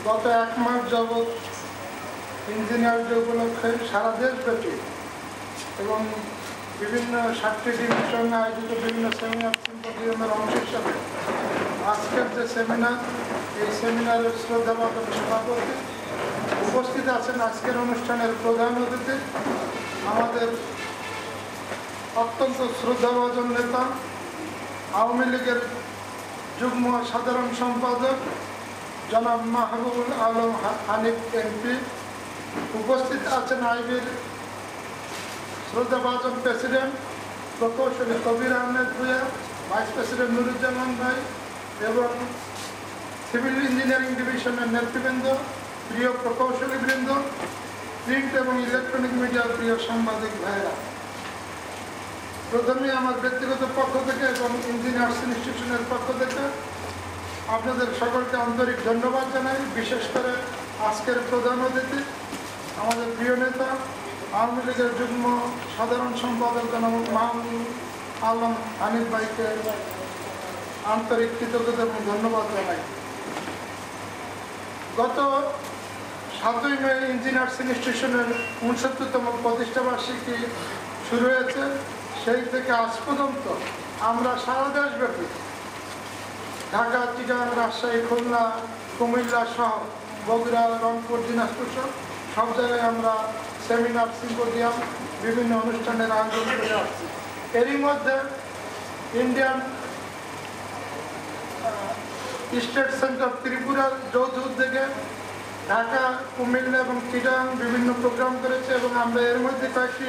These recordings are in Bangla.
গত 1 মাস যাবৎ ইঞ্জিনিয়ার ডে উপলক্ষে সারা দেশব্যাপী এবং বিভিন্ন 7টি ডিভিশনে আয়োজিত বিভিন্ন সেমিনার সিম্পোজিয়ামের অংশ হিসাবে আজকের যে সেমিনার, এই সেমিনারের শ্রদ্ধাভাজন সভাপতি উপস্থিত আছেন। আজকের অনুষ্ঠানের প্রধান অতিথি আমাদের অত্যন্ত শ্রদ্ধাভাজন নেতা, আওয়ামী লীগের যুগ্ম সাধারণ সম্পাদক জনাব মাহবুবুল আলম হানিফ এমপি। উপস্থিত আছেন আইবির শ্রদ্ধাভাজন প্রেসিডেন্ট প্রকৌশলী কবির আহমেদ ভূঁইয়া, ভাইস প্রেসিডেন্ট নুরুজ্জামান ভাই এবং সিভিল ইঞ্জিনিয়ারিং ডিভিশনের নেতৃবৃন্দ, প্রিয় প্রকৌশলীবৃন্দ, প্রিন্ট এবং ইলেকট্রনিক মিডিয়ার প্রিয় সাংবাদিক ভাইয়েরা। প্রথমে আমার ব্যক্তিগত পক্ষ থেকে এবং ইঞ্জিনিয়ার্স ইনস্টিটিউশনের পক্ষ থেকে আপনাদের সকলকে আন্তরিক ধন্যবাদ জানাই। বিশেষ করে আজকের প্রধান অতিথি আমাদের প্রিয় নেতা আওয়ামী লীগের যুগ্ম সাধারণ সম্পাদক জনাব মাহবুবুল আলম হানিফ ভাইকে আন্তরিক কৃতজ্ঞতা এবং ধন্যবাদ জানাই। গত 7ই মে ইঞ্জিনিয়ার্স ইনস্টিটিউশনের 69তম প্রতিষ্ঠাবার্ষিকী শুরু হয়েছে। সেই থেকে আজ পর্যন্ত আমরা সারা দেশব্যাপী ঢাকা, চিটাগাং, রাজশাহী, খুলনা, কুমিল্লা সহ বগুড়া, রংপুর, দিনাজপুর সব জায়গায় আমরা সেমিনার, সিম্পোজিয়াম, বিভিন্ন অনুষ্ঠানের আয়োজন করে আসছি। এরই মধ্যে ইন্ডিয়ান স্টেট সেন্টার ত্রিপুরার যৌথ উদ্যোগে ঢাকা, কুমিল্লা এবং চিটাগাং বিভিন্ন প্রোগ্রাম করেছে এবং আমরা এর মধ্যে কয়েকটি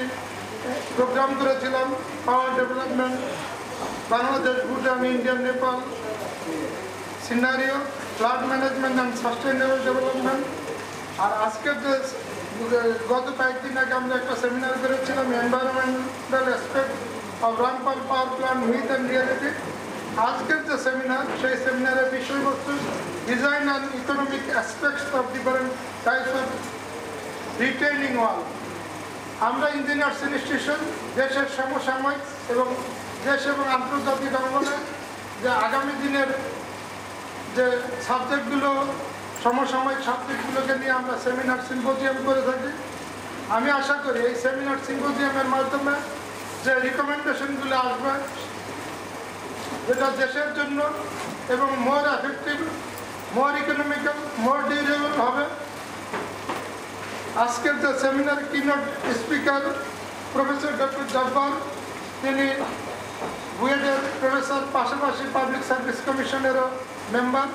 প্রোগ্রাম করেছিলাম। Power development, Bangladesh, Bhutan, India, Nepal scenario, flood management and sustainable development. আর আজকের যে গত কয়েকদিন আগে আমরা একটা সেমিনার করেছিলাম environmental aspect of Rampal power plant myth and reality. আজকের যে সেমিনার, সেই সেমিনারের বিষয়বস্তু design and economic aspects of different types of retaining wall. আমরা ইঞ্জিনিয়ার্স ইনস্টিটিউশন দেশের সমসাময়িক এবং দেশ এবং আন্তর্জাতিক অঙ্গনে যে আগামী দিনের যে সাবজেক্টগুলো, সমসাময়িক সাবজেক্টগুলোকে নিয়ে আমরা সেমিনার, সিম্পোজিয়াম করে থাকি। আমি আশা করি এই সেমিনার, সিম্পোজিয়ামের মাধ্যমে যে রিকমেন্ডেশনগুলো আসবে, যেটা দেশের জন্য এবং মোর এফেক্টিভ, মোর ইকোনমিক্যাল, মোর ডিউরেবল হবে। আজকের যে seminar keynote speaker professor doctor Jabbar, তিনি বুয়েটের প্রফেসর, পাশাপাশি পাবলিক সার্ভিস কমিশনেরও মেম্বার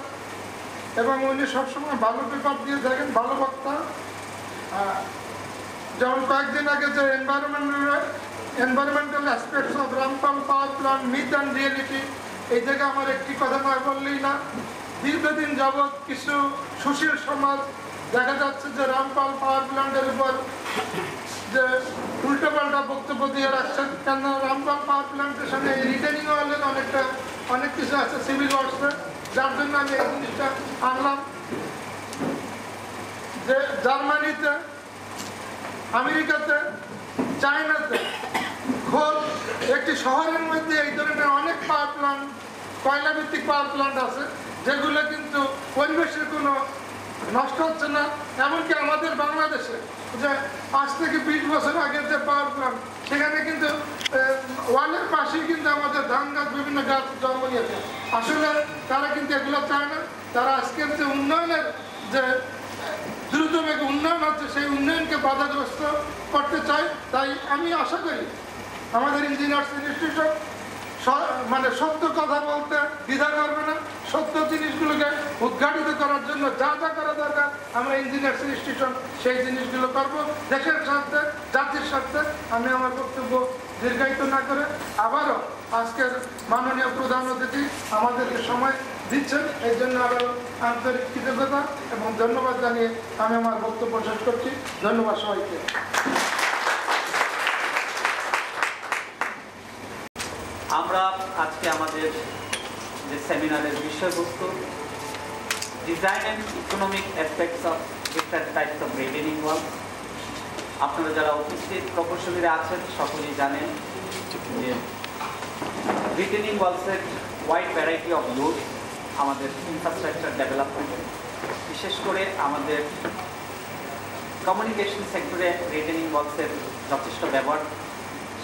এবং উনি সবসময় ভালো পেপার দিয়ে থাকেন, ভালো বক্তা। যেমন কয়েকদিন আগে যে environmental aspects of Rampal power plant myth and reality, এই জায়গায় আমার একটি কথা না বললেই না। দীর্ঘদিন যাবৎ কিছু সুশীল সমাজ দেখা যাচ্ছে যে রামপাল পাওয়ার প্ল্যান্টের উপর যে উল্টোপাল্টা বক্তব্য দিয়ে রাখছেন। কেন রামপাল পাওয়ার প্ল্যান্টের সঙ্গে রিটেনিং ওয়ালের অনেক কিছু আছে সিভিল ওয়ার্কসের, যার জন্য আমি এই জিনিসটা আনলাম। যে জার্মানিতে, আমেরিকাতে, চায়নাতে খোদ একটি শহরের মধ্যে এই ধরনের অনেক পাওয়ার প্ল্যান্ট, কয়লাভিত্তিক পাওয়ার প্ল্যান্ট আছে, যেগুলো কিন্তু পরিবেশের কোনো নষ্ট হচ্ছে না। এমনকি আমাদের বাংলাদেশে যে আজ থেকে 20 বছর আগের যে পাওয়ার প্ল্যান্ট, সেখানে কিন্তু ওয়ালের পাশেই কিন্তু আমাদের ধান গাছ, বিভিন্ন গাছ জন্ম নিয়েছে। আসলে তারা কিন্তু এগুলো চায় না। তারা আজকের যে উন্নয়নের যে দ্রুতবেগে উন্নয়ন হচ্ছে, সেই উন্নয়নকে বাধাগ্রস্ত করতে চায়। তাই আমি আশা করি আমাদের ইঞ্জিনিয়ার্স ইনস্টিটিউশন মানে সত্য কথা বলতে দ্বিধা করবে না। সত্য জিনিসগুলোকে উদ্ঘাটিত করার জন্য যা যা করা দরকার আমরা ইঞ্জিনিয়ার্স ইনস্টিটিউশন সেই জিনিসগুলো করব দেশের স্বার্থে, জাতির স্বার্থে। আমি আমার বক্তব্য দীর্ঘায়িত না করে আবারও আজকের মাননীয় প্রধান অতিথি আমাদেরকে সময় দিচ্ছেন, এই জন্য আবারও আন্তরিক কৃতজ্ঞতা এবং ধন্যবাদ জানিয়ে আমি আমার বক্তব্য শেষ করছি। ধন্যবাদ সবাইকে। আমরা আজকে আমাদের যে সেমিনারের বিষয়বস্তু design and economic aspects of different types of retaining wall. আপনারা যারা উপস্থিত প্রকৌশলীরা আছেন সকলেই জানেন যে রিটেইনিং ওয়ালসের ওয়াইড ভ্যারাইটি অফ ইউজ আমাদের ইনফ্রাস্ট্রাকচার ডেভেলপমেন্ট, বিশেষ করে আমাদের কমিউনিকেশন সেক্টরে রিটেনিং ওয়ালসের যথেষ্ট ব্যবহার,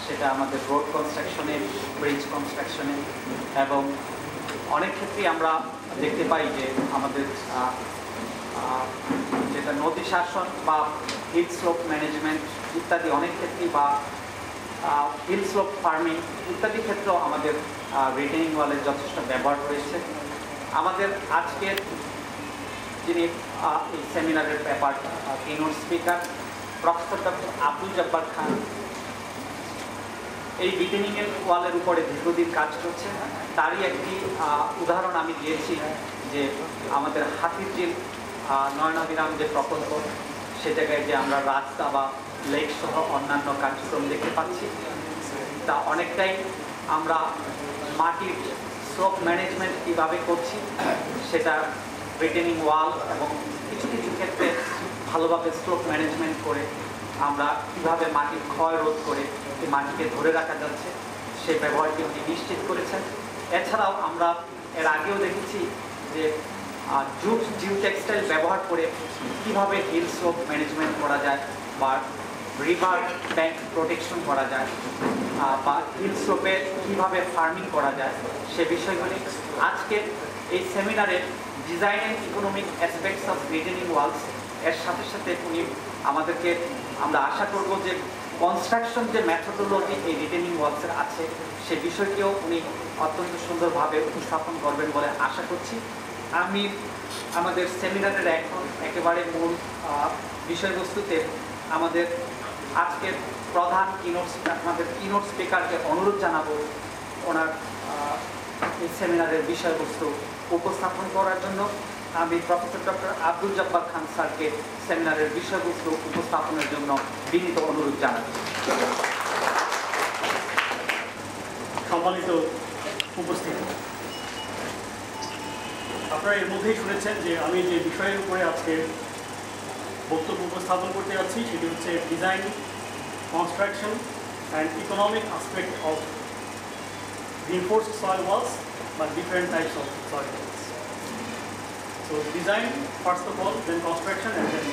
সেটা আমাদের রোড কনস্ট্রাকশনে, ব্রিজ কনস্ট্রাকশনে, এবং অনেক ক্ষেত্রেই আমরা দেখতে পাই যে আমাদের যেটা নদী শাসন বা হিল স্লোপ ম্যানেজমেন্ট ইত্যাদি অনেক ক্ষেত্রেই, বা হিল স্লোপ ফার্মিং ইত্যাদি ক্ষেত্রেও আমাদের রিটেনিং ওয়ালের যথেষ্ট ব্যবহার রয়েছে। আমাদের আজকের যিনি এই সেমিনারের ব্যাপার keynote speaker professor doctor Abdul Jabbar Khan, এই রিটেনিং ওয়ালের উপরে দীর্ঘদিন কাজ করছে। তারই একটি উদাহরণ আমি দিয়েছি যে আমাদের হাতিরঝিল নয়নাভিরাম যে প্রকল্প, সে জায়গায় যে আমরা রাস্তা বা লেক সহ অন্যান্য কার্যক্রম দেখতে পাচ্ছি, তা অনেকটাই আমরা মাটির স্লোপ ম্যানেজমেন্ট কীভাবে করছি সেটা রিটেনিং ওয়াল এবং কিছু কিছু ক্ষেত্রে ভালোভাবে স্লোপ ম্যানেজমেন্ট করে আমরা কীভাবে মাটির ক্ষয় রোধ করে এই মাটিকে ধরে রাখা যাচ্ছে সেই ব্যবহারটি উনি নিশ্চিত করেছেন। এছাড়াও আমরা এর আগেও দেখেছি যে জুট জিও টেক্সটাইল ব্যবহার করে কীভাবে হিল স্লোপ ম্যানেজমেন্ট করা যায় বা রিভার ব্যাংক প্রোটেকশন করা যায় বা হিল স্লোপে কীভাবে ফার্মিং করা যায় সে বিষয়গুলি আজকে এই সেমিনারে design and economic aspects of retaining walls এর সাথে সাথে উনি আমাদেরকে, আমরা আশা করব যে কনস্ট্রাকশন যে মেথোডোলজি এই রিটেনিং ওয়ালসের আছে সে বিষয়টিও উনি অত্যন্ত সুন্দরভাবে উপস্থাপন করবেন বলে আশা করছি। আমি আমাদের সেমিনারের এখন একেবারে মূল বিষয়বস্তুতে আমাদের আজকের প্রধান আমাদের কিনোট স্পিকারকে অনুরোধ জানাবো ওনার এই সেমিনারের বিষয়বস্তু উপস্থাপন করার জন্য। আমি প্রফেসর ডক্টর আব্দুল জব্বার খান স্যারকে সেমিনারের বিষয়বস্তু উপস্থাপনের জন্য বিনীত অনুরোধ জানাই। সম্মানিত উপস্থিতি, আপনারা এর মধ্যেই শুনেছেন যে আমি যে বিষয়ের উপরে আজকে বক্তব্য উপস্থাপন করতে যাচ্ছি সেটি হচ্ছে design, construction and economic aspect of reinforced soil walls but different types of soil walls. So design first of all, then construction and then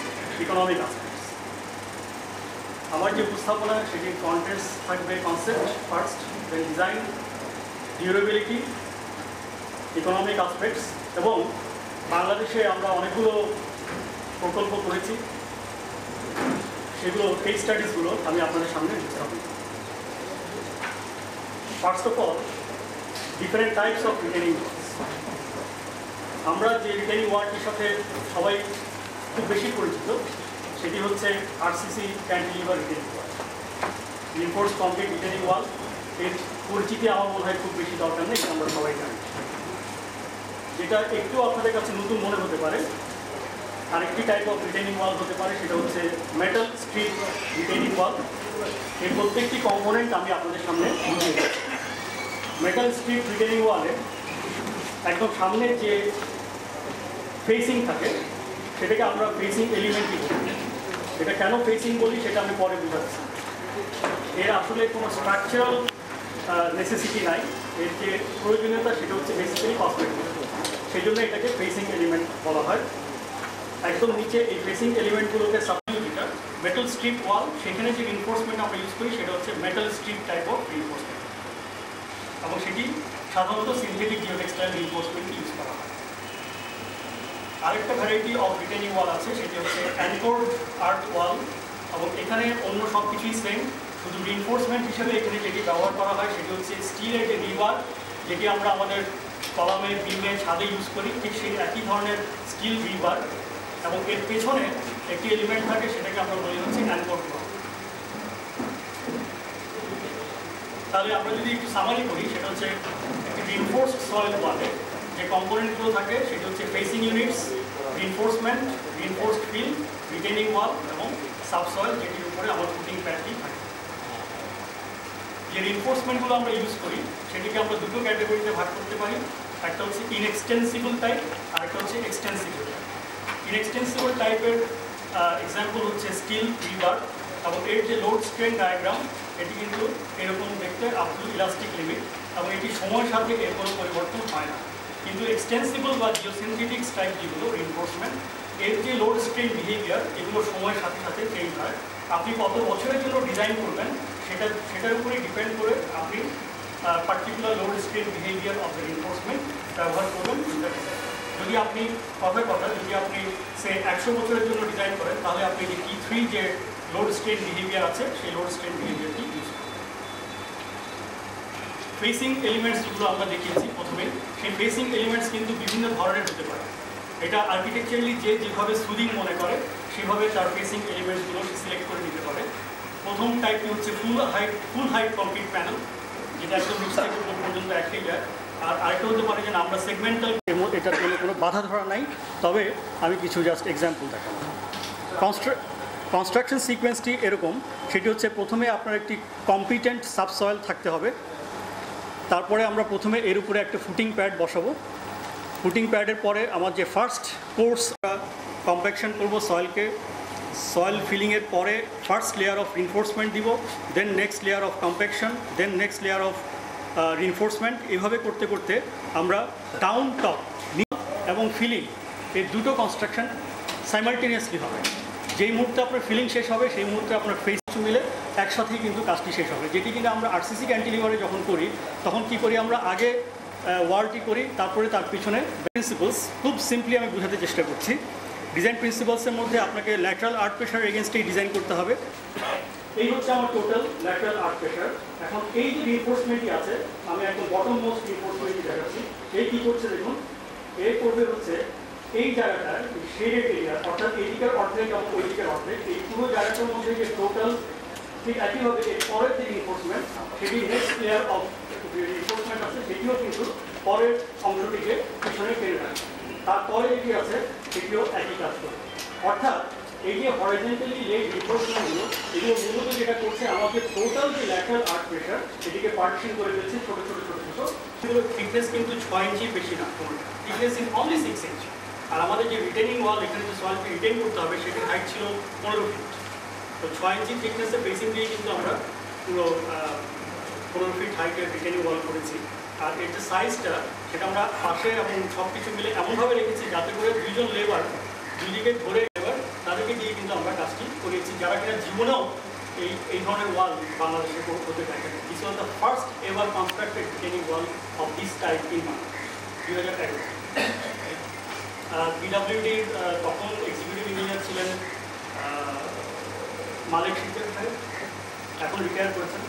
economic aspects. আমার যে উপস্থাপনা সেটি কন্টেন্টস থাকবে কনসেপ্ট ফার্স্ট, দেন ডিজাইন, ডিউরেবিলিটি, ইকোনমিক অ্যাসপেক্টস, এবং বাংলাদেশে আমরা অনেকগুলো প্রকল্প করেছি সেগুলো কেস স্টাডিজগুলো আমি আপনাদের সামনে উপস্থাপন করব। First of all, different types of retaining walls. আমরা যে রিটেনিং ওয়ালটির সাথে সবাই খুব বেশি পরিচিত সেটি হচ্ছে আরসিসি ক্যান্টিলিভার রিটেনিং ওয়াল, রিইনফোর্সড কংক্রিট রিটেনিং ওয়াল। এর পরিচিতি আমার মনে হয় খুব বেশি দরকার নেই, আমরা সবাই জানি। যেটা একটু আপনাদের কাছে নতুন মনে হতে পারে, আরেকটি টাইপ অফ রিটেনিং ওয়াল হতে পারে সেটা হচ্ছে মেটাল স্ট্রিপ রিটেনিং ওয়াল। এর প্রত্যেকটি কম্পোনেন্ট আমি আপনাদের সামনে বুঝিয়ে দিচ্ছি। মেটাল স্ট্রিপ রিটেনিং ওয়ালে একদম সামনের যে ফেসিং থাকে সেটাকে আমরা ফেসিং এলিমেন্টই বলি। এটা কেন ফেসিং বলি সেটা আমি পরে বুঝাচ্ছি। এর আসলে কোনো স্ট্রাকচারাল নেসেসিটি নাই, এর যে প্রয়োজনীয়তা সেটা হচ্ছে বেসিক্যালি কসমেটিক, সেই জন্য এটাকে ফেসিং এলিমেন্ট বলা হয়। একদম নিচে এই ফেসিং এলিমেন্টগুলোকে সাবডিভিটার মেটাল স্ট্রিপ ওয়াল, সেখানে যে রিইনফোর্সমেন্ট আমরা ইউজ করি সেটা হচ্ছে metal strip type of reinforcement, এবং সেটি সাধারণত সিনথেটিক জিওটেক্সটাইল রিইনফোর্সমেন্ট ইউজ করা হয়। আরেকটা ভ্যারাইটি অফ রিটেনিং ওয়াল আছে সেটি হচ্ছে অ্যানকোর্ড আর্থ ওয়াল, এবং এখানে অন্য সব কিছুই সেম, শুধু রিইনফোর্সমেন্ট হিসেবে এখানে যেটি ব্যবহার করা হয় সেটি হচ্ছে স্টিলের যে রিবার, যেটি আমরা আমাদের কলামে, বিমে, ছাদে ইউজ করি, ঠিক সেই একই ধরনের স্টিল রিবার, এবং এর পেছনে একটি এলিমেন্ট থাকে সেটাকে আমরা বলি হচ্ছে অ্যানকোর্ড ওয়াল। তাহলে আমরা যদি একটু সামারি করি সেটা হচ্ছে একটি রিইনফোর্সড সয়েল ওয়ালে যে কম্পোনেন্টগুলো থাকে সেটি হচ্ছে facing units, reinforcement, reinforced fill, retaining wall এবং সাবসয়েল, যেটির উপরে আমার ফুটিং প্যাডটি থাকে। যে রিইনফোর্সমেন্টগুলো আমরা ইউজ করি সেটিকে আমরা দুটো ক্যাটাগরিতে ভাগ করতে পারি। একটা হচ্ছে ইনএক্সটেন্সিবল টাইপ আর একটা হচ্ছে এক্সটেন্সিবল টাইপ। ইনএক্সটেন্সিবল টাইপের এক্সাম্পল হচ্ছে স্টিল রিবার, এবং এর যে লোড স্ট্রেন ডায়াগ্রাম এটি কিন্তু এরকম দেখতে আপ টু ইলাস্টিক লিমিট, এবং এটি সময়ের সাথে এর কোনো পরিবর্তন হয় না। কিন্তু এক্সটেন্সিবল বা জিওসিনথেটিক টাইপ যেগুলো রিইনফোর্সমেন্ট, এর যে লোড স্ট্রেন বিহেভিয়ার এগুলো সময়ের সাথে সাথে চেঞ্জ হয়। আপনি কত বছরের জন্য ডিজাইন করবেন সেটার উপরেই ডিপেন্ড করে আপনি particular load strain behaviour of the reinforcement ব্যবহার করবেন। যদি আপনি যদি আপনি সে 100 বছরের জন্য ডিজাইন করেন, তাহলে আপনি যে T3 যে লোড স্ট্রেন বিহেভিয়ার আছে সেই লোড স্ট্রেন বিহেভিয়ারটি ইউজ করবেন। ফেসিং এলিমেন্টস যেগুলো আমরা দেখিয়েছি প্রথমে, সেই ফেসিং এলিমেন্টস কিন্তু বিভিন্ন ধরনের হতে পারে। এটা আর্কিটেকচারালি যেভাবে সুদিং মনে করে সেভাবে তার ফেসিং এলিমেন্টসগুলো সিলেক্ট করে নিতে পারে। প্রথম টাইপটি হচ্ছে ফুল হাইট কংক্রিট প্যানেল, যেটা একদম নিচ থেকে উপর পর্যন্ত এক লেয়ার। আর আরেকটা হতে পারে যে আমরা সেগমেন্টাল, এটার জন্য কোনো বাধা ধরা নাই, তবে আমি কিছু জাস্ট এক্সাম্পল দেখাবো। কনস্ট্রাকশন সিকোয়েন্সটি এরকম, সেটি হচ্ছে প্রথমে আপনার একটি কম্পিটেন্ট সাবসয়েল থাকতে হবে। তারপরে আমরা প্রথমে এর উপরে একটা ফুটিং প্যাড বসাবো। ফুটিং প্যাডের পরে আমার যে ফার্স্ট কোর্স কম্প্যাকশন করবো সয়েলকে, সয়েল ফিলিংয়ের পরে ফার্স্ট লেয়ার অফ রিইনফোর্সমেন্ট দিব, then next layer of compaction, then next layer of reinforcement. এভাবে করতে করতে আমরা ডাউন টপ এবং ফিলিং এই দুটো কনস্ট্রাকশন সাইমালটেনিয়াসলি হবে। যেই মুহূর্তে আপনার ফিলিং শেষ হবে সেই মুহূর্তে আপনার ফেস মিলে একসাথেই কিন্তু কাজটি শেষ হবে। যেটি কিনা আমরা আরসিসি ক্যান্টিলিভারে যখন করি তখন কি করি, আমরা আগে ওয়ালটি করি, তারপরে তার পিছনে প্রিন্সিপালস। খুব সিম্পলি আমি বোঝাতে চেষ্টা করছি। ডিজাইন প্রিন্সিপালসের মধ্যে আপনাকে ল্যাটারাল আর্ট প্রেশার এগেনস্টেই ডিজাইন করতে হবে। এই হচ্ছে আমার টোটাল ল্যাটারাল আর্ট প্রেশার। এখন এই যে রিইনফোর্সমেন্টটি আছে, আমি একদম বটম মোস্ট রিইনফোর্সমেন্টটি দেখাচ্ছি। এই কী করছে দেখুন, এই করবে হচ্ছে এই জায়গাটা শেডেড এরিয়া, অর্থাৎ এদিকের অর্ধেক এবং ওই দিকের অর্ধেক, এই পুরো জায়গাটার মধ্যে যে টোটাল, ঠিক একইভাবে এর পরের যে রিইনফোর্সমেন্ট সেটি নেক্সট লেয়ার অফ রিইনফোর্সমেন্ট আছে, সেটিও কিন্তু পরের অংশটিকে পিছনে টেনে রাখে। তারপরে যেটি আছে সেটিও একই কাজ করে। অর্থাৎ এই যে হরিজন্টালি লেড রিইনফোর্সমেন্টগুলো, এগুলো মূলত যেটা করছে আমাদের টোটাল যে ল্যাটারাল আর্ট প্রেশার সেটিকে পার্টিশন করে দিচ্ছে ছোটো ছোটো ছোটো ছোটো। এগুলোর থিকনেস কিন্তু 6 ইঞ্চি বেশি না, থিকনেস ইজ অনলি 6 ইঞ্চি। আর আমাদের যে রিটেনিং ওয়াল, এখানে যে সোয়ালকে রিটেন করতে হবে সেটির হাইট ছিল 15 ফিট। তো 6 ইঞ্চি থিকনেসের বেসিং দিয়ে কিন্তু আমরা পুরো 15 ফিট হাইটের রিটেনিং ওয়াল করেছি। আর এর যে সাইজটা সেটা আমরা পাশে এবং সব কিছু মিলে এমনভাবে রেখেছি যাতে করে দুইজন লেবার, দুদিকে ধরে লেবার, তাদেরকে দিয়ে কিন্তু আমরা কাজটি করিয়েছি, যারা কিনা জীবনেও এই ধরনের ওয়াল বাংলাদেশে হতে থাকে। This was the first ever constructed retaining wall of this type in Bangladesh, 2011। পিডাব্লিউডির তখন এক্সিকিউটিভ ইঞ্জিনিয়ার ছিলেন মালিক শিখের সাহেব, এখন রিটায়ার করেছেন,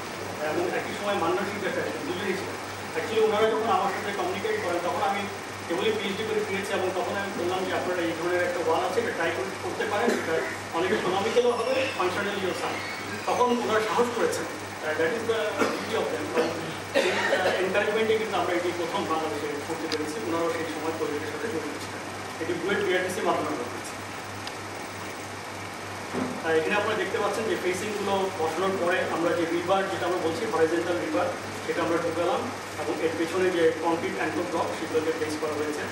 এবং একই সময় মান্না শিখের সাহেব, দুজনেই ছিলেন। অ্যাকচুয়ালি ওনারা যখন আমার সাথে কমিউনিকেট করেন তখন আমি কেবলই পিএইচডি করে ফিরেছি, এবং তখন আমি বললাম যে আপনারা এই ধরনের একটা ওয়াল আছে, এটা ট্রাই করতে পারেন, এটা অনেক ইকোনমিক্যালও হবে, ফাংশনালিও সান। তখন ওনারা সাহস করেছেন। That is the beauty of them. এনকারেজমেন্টে কিন্তু আমরা এটি প্রথম বাংলাদেশে করতে পেরেছি। ওনারাও সেই সময় পরিবেশের সাথে জড়িত ছিলেন। এটি বুয়েট বিআরটিসির মাধ্যমে আমরা করেছি। এখানে আপনারা দেখতে পাচ্ছেন যে ফেসিংগুলো বসানোর পরে আমরা যে রিবার, যেটা আমরা বলছি হরিজন্টাল রিবার, সেটা আমরা ঢুকালাম, এবং এর পেছনে যে কংক্রিট অ্যাঙ্কর ব্লক সেগুলোকে প্লেস করা হয়েছে,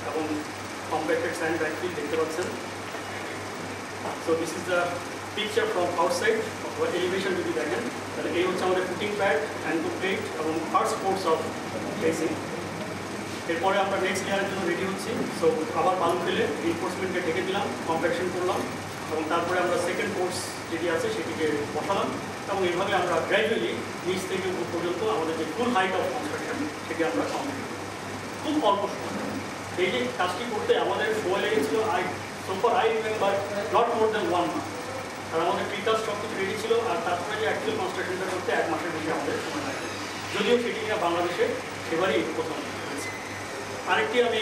এবং কম্প্যাক্টেড স্যান্ড ব্যাকফিল দেখতে পাচ্ছেন। So this is the picture from outside elevation. যদি দেখেন তাহলে এই হচ্ছে আমাদের ফুটিং প্যাড, অ্যাঙ্কর প্লেট এবং ফার্স্ট কোর্স অফ ফেসিং। এরপরে আমরা নেক্সট লেয়ারের জন্য রেডি হচ্ছি। সো আবার বালু ফেলে রিইনফোর্সমেন্টকে ঢেকে দিলাম, কম্প্যাকশন করলাম, এবং তারপরে আমরা সেকেন্ড কোর্স যেটি আছে সেটিকে বসালাম, এবং এইভাবে আমরা গ্র্যাজুয়ালি নিচ থেকে উপর পর্যন্ত আমাদের যে ফুল হাইট অফ কনস্ট্রাকশন সেটি আমরা কমপ্লিট করি খুব অল্প সময়। এই যে কাজটি করতে আমাদের সময় লেগেছিল, I remember not more than 1 month. আর আমাদের প্রিকাস্ট সব কিছু রেডি ছিল, আর তারপরে যে অ্যাকচুয়াল কনস্ট্রাকশনটা করতে 1 মাসের বেশি আমাদের সময় লাগে, যদিও সেটি কিনা বাংলাদেশে সেবারই প্রথম হয়েছে। আরেকটি আমি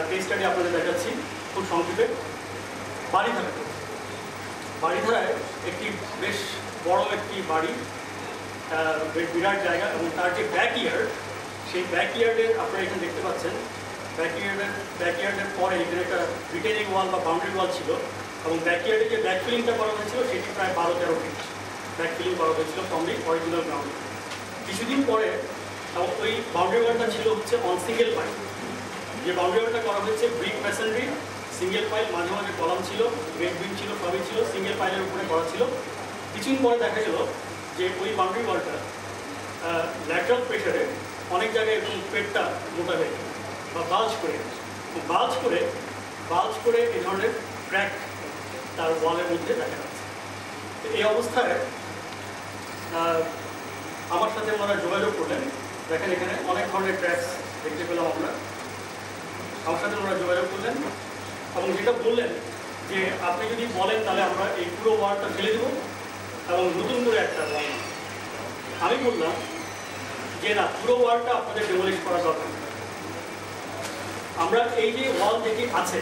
কেস স্টাডি আপনাদের দেখাচ্ছি খুব সংক্ষেপে। বাড়িধারায় একটি বেশ বড় একটি বাড়ি, বিরাট জায়গা, এবং তার যে ব্যাকইয়ার্ড, সেই ব্যাকইয়ার্ডের আপনারা এখানে দেখতে পাচ্ছেন, ব্যাকইয়ার্ডের পরে এখানে একটা রিটেনিং ওয়াল বা বাউন্ডারি ওয়াল ছিল, এবং ব্যাকইয়ার্ডে যে ব্যাকফিলিংটা করা হয়েছিল সেটি প্রায় 12-13 ফিট ব্যাকফিলিং করা হয়েছিল ফ্রম দি অরিজিনাল গ্রাউন্ড। কিছুদিন পরে ওই বাউন্ডারি ওয়ালটা ছিল হচ্ছে অন সিঙ্গেল পাইল। যে বাউন্ডারি ওয়ালটা করা হয়েছে ব্রিক মেসনরি, সিঙ্গেল পাইল, মাঝে মাঝে কলাম ছিল, গ্রেড বিম ছিল, সবই ছিল, সিঙ্গেল পাইলের উপরে করা ছিল। কিছুদিন পরে দেখা গেল যে ওই বাউন্ডারি ওয়ালটা ল্যাটারাল প্রেশারে অনেক জায়গায় এরকম পেটটা মোটা হয়ে গেল। বা বাল্জ করে এই ধরনের ক্র্যাক তার ওয়ালের মধ্যে দেখা যাচ্ছে। এই অবস্থায় আমার সাথে ওনারা যোগাযোগ করলেন। দেখেন এখানে অনেক ধরনের ক্র্যাকস দেখতে পেলাম আমরা। আমার সাথে ওনারা যোগাযোগ করলেন এবং যেটা বললেন যে আপনি যদি বলেন তাহলে আমরা এই পুরো ওয়ালটা ফেলে দেবো এবং নতুন করে একটা ওয়াল। আমি বললাম যে না, পুরো ওয়ালটা আপনাদের ডেমোলিশ করা দরকার। আমরা এই যে ওয়াল যেটি আছে,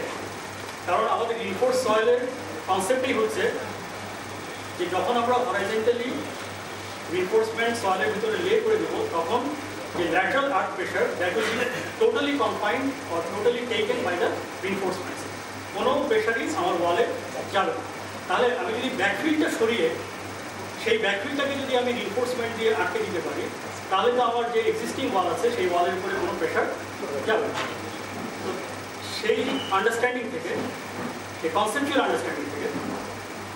কারণ আমাদের রিইনফোর্স সয়েলের কনসেপ্টই হচ্ছে যে যখন আমরা হরাইজন্টালি রিইনফোর্সমেন্ট সয়েলের ভিতরে লে করে দেবো, তখন যে lateral earth pressure that will be totally confined or totally taken by the reinforcements. কোনো প্রেশারই আমার ওয়ালে যাবে না। তাহলে আমি যদি ব্যাকফিলটা সরিয়ে সেই ব্যাকফিলটাকে যদি আমি রিইনফোর্সমেন্ট দিয়ে আটকে দিতে পারি, তাহলে তো আমার যে এক্সিস্টিং ওয়াল আছে সেই ওয়ালের উপরে কোনো প্রেশার যাবে না। তো সেই আন্ডারস্ট্যান্ডিং থেকে, সেই কনসেপচুয়াল আন্ডারস্ট্যান্ডিং থেকে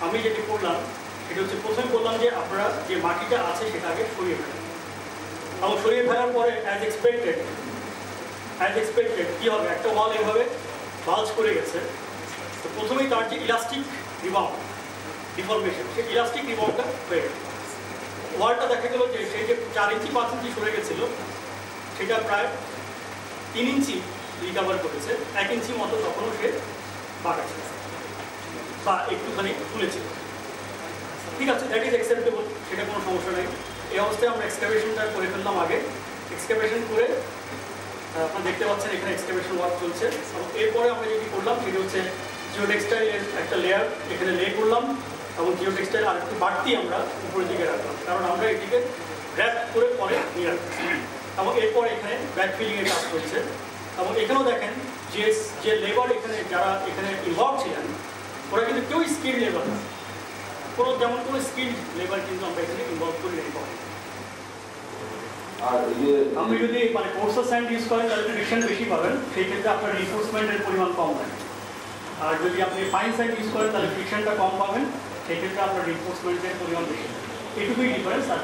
আমি যেটি করলাম সেটা হচ্ছে, প্রথমে বললাম যে আপনারা যে মাটিটা আছে সেটা আগে সরিয়ে ফেলেন, এবং সরিয়ে ফেলার পরে অ্যাজ এক্সপেক্টেড কী হবে, একটা ওয়াল এভাবে বাল্জ করে গেছে। তো প্রথমেই তার যে ইলাস্টিক রিবাউন্ড ডিফরমেশন, সেই ইলাস্টিক রিবাউন্ডটা হয়ে গেছে। ওয়ালটা দেখা গেল যে সেই যে 4 ইঞ্চি 5 ইঞ্চি সরে গেছিলো সেটা প্রায় 3 ইঞ্চি রিকভার করেছে। 1 ইঞ্চি মতো তখনও সে বাঁকা ছিল বা একটুখানি খুলেছিল। ঠিক আছে, দ্যাট ইজ অ্যাকসেপ্টেবল, সেটা কোনো সমস্যা নেই। এই অবস্থায় আমরা এক্সকাভেশনটা করে ফেললাম আগে। এক্সকাভেশন করে আপনারা দেখতে পাচ্ছেন এখানে এক্সকাভেশন ওয়ার্ক চলছে। এবং এরপরে আমরা যেটি করলাম সেটি হচ্ছে জিওটেক্সটাইলের একটা লেয়ার এখানে লে করলাম, এবং জিওটেক্সটাইল আর একটু বাড়তি আমরা উপরের দিকে রাখলাম, কারণ আমরা এটিকে র্যাপ করে পরে নিয়ে রাখছি। এবং এরপরে এখানে ব্যাকফিলিংয়ের কাজ করছে। এবং এখানেও দেখেন যে লেবার যারা এখানে ইনভলভ ছিলেন, ওরা কিন্তু কেউ স্কিল্ড লেবার না, যেমন কোনো স্কিল্ড লেবার কিন্তু আমরা এখানে ইনভলভ করি নাই। আপনি যদি মানে কোর্সার স্যান্ড ইউজ করেন তাহলে ফ্রিকশন বেশি পাবেন, সেই ক্ষেত্রে আপনার রিইনফোর্সমেন্টের পরিমাণ কম হয়। আর যদি আপনি ফাইন স্যান্ড ইউজ করেন তাহলে ফ্রিকশনটা কম পাবেন, সেই ক্ষেত্রে আপনার রিইনফোর্সমেন্টের পরিমাণ বেশি। এটুকুই ডিফারেন্স। আর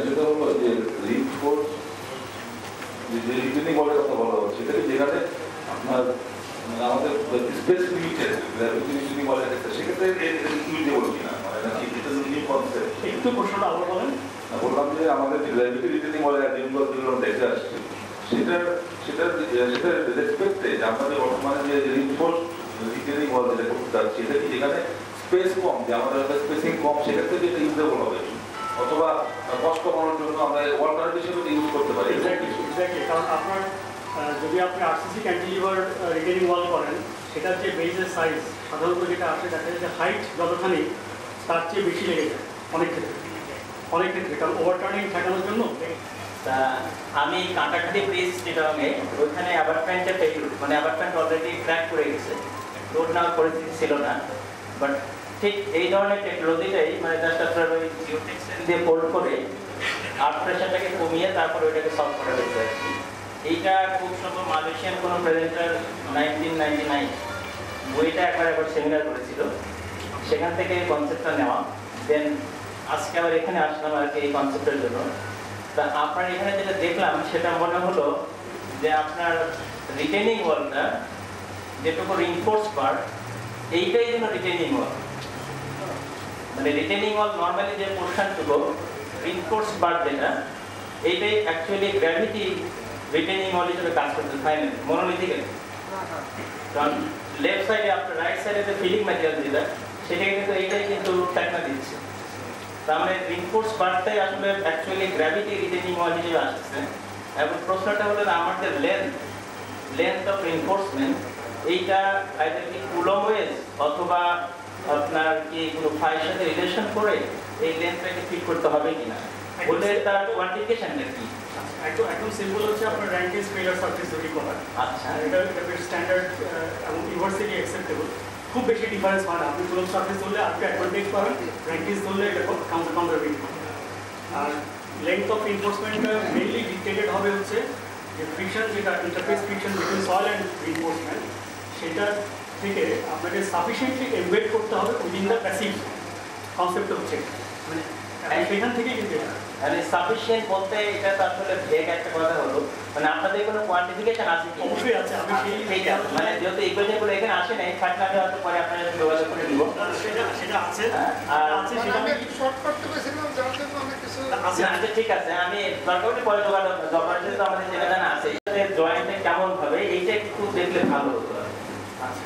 যেটা হলো যে রিইনফোর্স যে রিটেনিং ওয়ালের কথা বলা হচ্ছে, সেটা যেখানে আপনার আমাদের স্পেস লিমিটেড রিটেনিং ওয়ালের ক্ষেত্রে, সেক্ষেত্রে ইউজেবল কিনা, মানে নাকি এটা নিউ কনসেপ্ট? একটু প্রশ্নটা আবার বলেন। বললাম যে আমাদের যে গ্র্যাভিটি রিটেনিং ওয়ালের যেগুলো দেখে আসছে, সেটার রেসপেক্টে যে আমরা যে বর্তমানে যে রিইনফোর্স রিটেনিং ওয়াল যেটা করতে যাচ্ছি, এটা কি যেখানে স্পেস কম, যে আমাদের স্পেসিং কম, সেক্ষেত্রে যেটা ইউজেবল হবে, অথবা কষ্ট কমানোর জন্য আমরা অল্টারনেটিভ হিসেবে ইউজ করতে পারি। এক্স্যাক্টলি, কারণ আপনার যদি আপনি আরসিসি ক্যান্টিলিভার রিটেনিং ওয়াল করেন, সেটার যে বেজের সাইজ সাধারণত যেটা আসে দেখা যায় যে হাইট যতখানি তার চেয়ে বেশি লেগে যায় অনেক ক্ষেত্রে, কারণ ওভারটার্নিং ঠেকানোর জন্য। তা আমি কাঁটাকাটি ব্রিজ চিটাগাংয়ে ওইখানে অ্যাপার্টমেন্টে মানে অ্যাপার্টমেন্ট অলরেডি ক্র্যাক করে গেছে, রোড নেওয়ার পরিস্থিতি ছিল না। বাট ঠিক এই ধরনের টেকনোলজিটাই মানে জাস্ট আপনার ওই জিওটেক্সটাইল দিয়ে ফোল্ড করে আর্থ প্রেশারটাকে কমিয়ে তারপর ওইটাকে সলভ করা হয়েছে আর কি। এইটা খুব সম্ভব মালয়েশিয়ান কোনো প্রেজেন্টার 1999 বইটা একবার সেমিনার করেছিল, সেখান থেকে এই কনসেপ্টটা নেওয়া। দেন আজকে আবার এখানে আসলাম আর কি এই কনসেপ্টের জন্য। তা আপনার এখানে যেটা দেখলাম সেটা মনে হলো যে আপনার রিটেনিং ওয়ালটা যেটুকু রিইনফোর্স পার্ট, এইটাই যেন রিটেনিং ওয়াল। মানে রিটেনিং ওয়াল নর্মালি যে পোর্শনটুকু রিইনফোর্স পার্ট যেটা, এইটাই অ্যাকচুয়ালি গ্র্যাভিটি রিটেনিং ওয়াল হিসেবে কাজ করতে ফাইনালি মনোলিথিক্যালি। কারণ লেফট সাইডে আপনার রাইট সাইডে যে ফিলিং ম্যাটেরিয়াল যেটা, সেটাকে কিন্তু এইটাই কিন্তু টাইমা দিচ্ছে। তার মানে রিইনফোর্স পার্টটাই আসলে অ্যাকচুয়ালি গ্র্যাভিটি রিটেনিং ওয়াল হিসেবে আসছে। এবং প্রশ্নটা হলো আমাদের লেন্থ অফ রিইনফোর্সমেন্ট, এইটা আইদার কি কুলম ওয়েজ অথবা আপনার কি কোনো ফাইয়ের সাথে রিলেশন করে এই লেন্থটাকে ঠিক করতে হবে কিনা, বলে তার কোয়ান্টিফিকেশনটা কি? একদম সিম্পল হচ্ছে আপনার র্যাঙ্কিং স্কেলার সারফেস তৈরি করা। আচ্ছা, এটা বেশ স্ট্যান্ডার্ড এবং ইউনিভার্সিটি অ্যাকসেপ্টেবল। খুব বেশি ডিফারেন্স হয় না। আপনি কুলম সারফেস ধরলে আপনি অ্যাডভান্টেজ পাবেন, র্যাঙ্কিংস ধরলে এটা কনজারভেটিভ হবে। আর লেন্থ অফ রিইনফোর্সমেন্টটা মেইনলি ডিক্টেটেড হবে হচ্ছে যে ফ্রিকশন, যেটা interface friction between soil and reinforcement, সেটা থেকে আপনাকে সাফিসিয়েন্টলি এমবেড করতে হবে উইদিন দ্য প্যাসিভ কনসেপ্ট হচ্ছে, মানে সেখান থেকেই কিন্তু মানে সাফিসিয়েন্ট বলতে এটা তো আসলে ভেগ একটা কথা হলো, মানে আপনাদের কোনো কোয়ান্টিফিকেশন আছে কি? অবশ্যই আছে, আমি সেই মানে যেহেতু ইকুয়েশনগুলো এখানে আসে নাই, থাকলে আমি হয়তো পরে আপনাদের সাথে যোগাযোগ করে দিব। সেটা আছে আর আছে সেটা আমি একটু শর্ট করতে পেরেছিলাম, যার জন্য অনেক কিছু আছে। আচ্ছা ঠিক আছে, আমি দরকার হলে পরে যোগাযোগ, জবরদস্তি তো আমাদের যেটা জানা আছে জয়েন্টে কেমন হবে এইটা একটু দেখলে ভালো হতো। আচ্ছা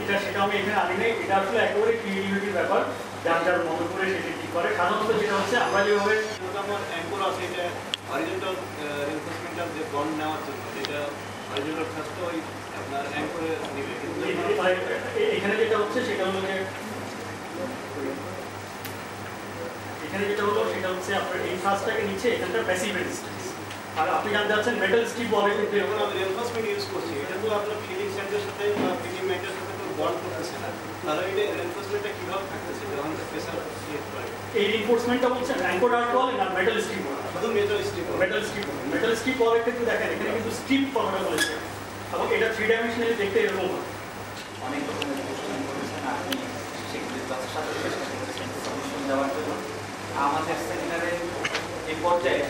এটা সেটা আমি এখানে আনি নাই, এটা আসলে একেবারে ক্রিয়েটিভিটির ব্যাপার, যার যার মতো করে সেটা ঠিক করে। সাধারণত যেটা হচ্ছে আমরা যেভাবে আমার অ্যাঙ্কর আছে, এটা হরিজন্টাল রিইনফোর্সমেন্টাল যে বন্ড নেওয়ার জন্য, এটা হরিজন্টাল ফার্স্ট ওই আপনার অ্যাঙ্করে নেবে, কিন্তু এখানে যেটা হচ্ছে সেটা হলো যে এখানে যেটা হলো সেটা হচ্ছে আপনার এই ফার্স্টটাকে নিচে এখানটা প্যাসিভ রেজিস্ট্যান্স, আর আপনি জানতে চাচ্ছেন মেটাল স্ট্রিপ বলে কিন্তু যখন আমি রিইনফোর্সমেন্ট ইউজ করছি, এটা তো আপনার ফিলিং সেন্সের সাথে বা ফিলিং ম্যাটের সাথে তো বন্ড করতেছে না, তাহলে এটা রিইনফোর্সমেন্টটা কিভাবে থাকতেছে যখন প্রেসার ক্রিয়েট করে? এই রিইনফোর্সমেন্টটা বলছেন অ্যাঙ্কর আর্ট বলে না মেটাল স্ট্রিপ বলে? শুধু মেটাল স্ট্রিপ মেটাল স্ট্রিপ বলে কিন্তু দেখেন এখানে কিন্তু স্ট্রিপ কথাটা বলেছে, এবং এটা 3 ডাইমেনশনালি দেখতে এরকম হয়। অনেক রকমের কোশ্চেন করেছেন, আপনি সেগুলি যথাসাধ্য চেষ্টা করেছেন সলিউশন দেওয়ার জন্য। আমাদের সেমিনারের এই পর্যায়ে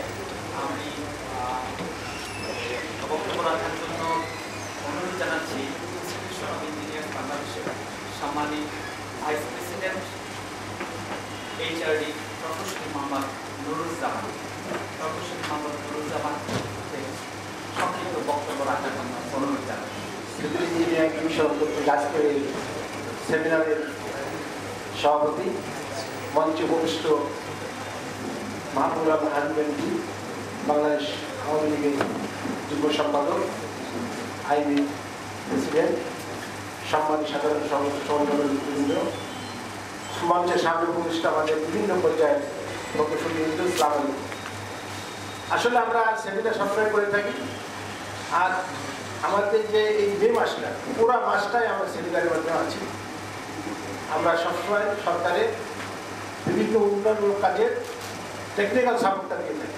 আমি বক্তব্য রাখার জন্য অনুরোধ জানাচ্ছি ইনস্টিটিউশন অফ ইঞ্জিনিয়ার্স বাংলাদেশের সম্মানিত ভাইস প্রেসিডেন্ট এইচআরডি প্রকৌশলী মোহাম্মদ নুরুজ্জামান সংক্ষিপ্ত বক্তব্য রাখার জন্য অনুরোধ জানাচ্ছি। সিভিল ইঞ্জিনিয়ারিং ডিভিশন কর্তৃক আজকের এই সেমিনারের সভাপতি, মঞ্চে উপবিষ্ট মাহবুবুর রহমান হাজবেন্ডি, বাংলাদেশ আওয়ামী লীগের যুগ্ম সম্পাদক, আইনি প্রেসিডেন্ট, সম্মানিত সাধারণ সংগঠনবৃন্দ, মঞ্চের সামনে উপবিষ্ট আমাদের বিভিন্ন পর্যায়ের প্রকৌশলীবৃন্দ, ইসলাম আলাইকুম। আসলে আমরা সেমিনার সবসময় করে থাকি, আর আমাদের যে এই মে মাসটা পুরো মাসটাই আমরা সেমিনারের মাধ্যমে আছি। আমরা সবসময় সরকারের বিভিন্ন উন্নয়নমূলক কাজের টেকনিক্যাল সাপোর্টটা দিয়ে থাকি,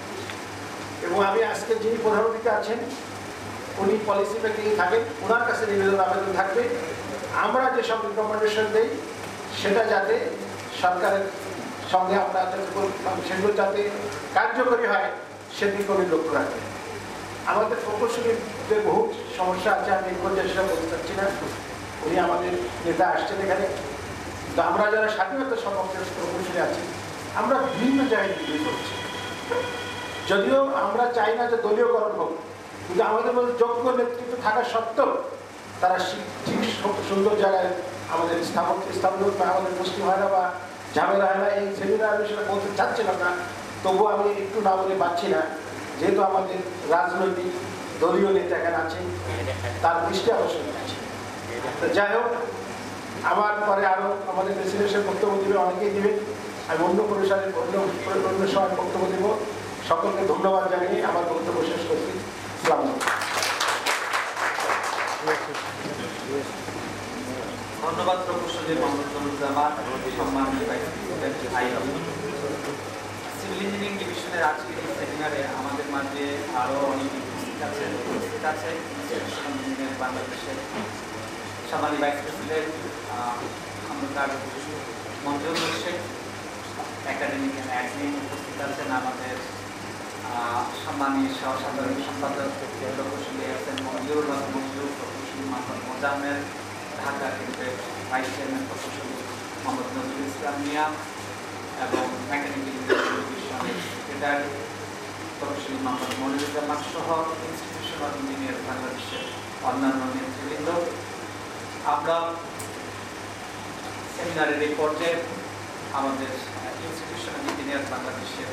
এবং আমি আজকে যিনি প্রধান অতিথি আছেন উনি পলিসি মেকিং থাকেন, ওনার কাছে নিবেদন আবেদন থাকবে আমরা যেসব রিকমেন্ডেশন দেই সেটা যাতে সরকারের সঙ্গে আমরা সেগুলো যাতে কার্যকরী হয় সেদিকে উনি লক্ষ্য রাখবেন। আমাদের প্রকৌশলীর যে বহু সমস্যা আছে, আমি এই পর্যায়ে সেটা বলতে চাচ্ছি না, উনি আমাদের নেতা আসছেন এখানে। তো আমরা যারা স্বাধীনতা সপক্ষে প্রকৌশলী আছি, আমরা বিভিন্ন জায়গায় বিক্রি করছি, যদিও আমরা চাই না যে দলীয়করণ হোক, কিন্তু আমাদের মধ্যে যোগ্য নেতৃত্ব থাকা সত্ত্বেও তারা ঠিক সুন্দর জায়গায় আমাদের স্থাপন আমাদের মুসলিম হয় না বা ঝামেলা হয় না। এই সেমিনার আমি সেটা বলতে চাচ্ছিলাম না, তবুও আমি একটু না বলে পাচ্ছি না, যেহেতু আমাদের রাজনৈতিক দলীয় নেতা এখানে আছে, তার দৃষ্টি আকর্ষণ আছে। যাই হোক, আমার পরে আরও আমাদের প্রেসিডেন্টের বক্তব্য দেবে, অনেকেই দেবে, আমি অন্য পরিসরের অন্য সময় বক্তব্য দেব। সকলকে ধন্যবাদ জানিয়ে আমার বক্তব্য শেষ করছি। আসসালামু আলাইকুম। ধন্যবাদ প্রকৌশলী মোহাম্মদ নুরুজ্জামান, সম্মানিত vice president IB. Civil engineering ডিভিশনের আজকের এই সেমিনারে আমাদের মাঝে আরও অনেক উপস্থিত আছেন ইনস্টিটিউশন অফ ইঞ্জিনিয়ার বাংলাদেশের সম্মানিত ভাইস প্রেসিডেন্ট খন্দকার মঞ্জুর হোসেন, একাডেমিক অ্যাডমিন উপস্থিত আছেন আমাদের সম্মানিত সহসাধারণ সম্পাদক প্রকৌশলী আছেন মঞ্জুরুল হক মঞ্জুর, প্রকৌশলী মোহাম্মদ মোজাম্মেল, ঢাকা কেন্দ্রের ভাইস চেয়ারম্যান প্রকৌশলী মোহাম্মদ নজরুল ইসলাম মিয়া, এবং মেকানিক্যাল ইঞ্জিনিয়ারিং সেক্রেটারি প্রকৌশলী মোহাম্মদ মনিরুজ্জামান সহ ইনস্টিটিউশন অফ ইঞ্জিনিয়ার বাংলাদেশের অন্যান্য নেতৃবৃন্দ। আমরা সেমিনারের এই পর্যায়ে আমাদের ইনস্টিটিউশন অফ ইঞ্জিনিয়ার বাংলাদেশের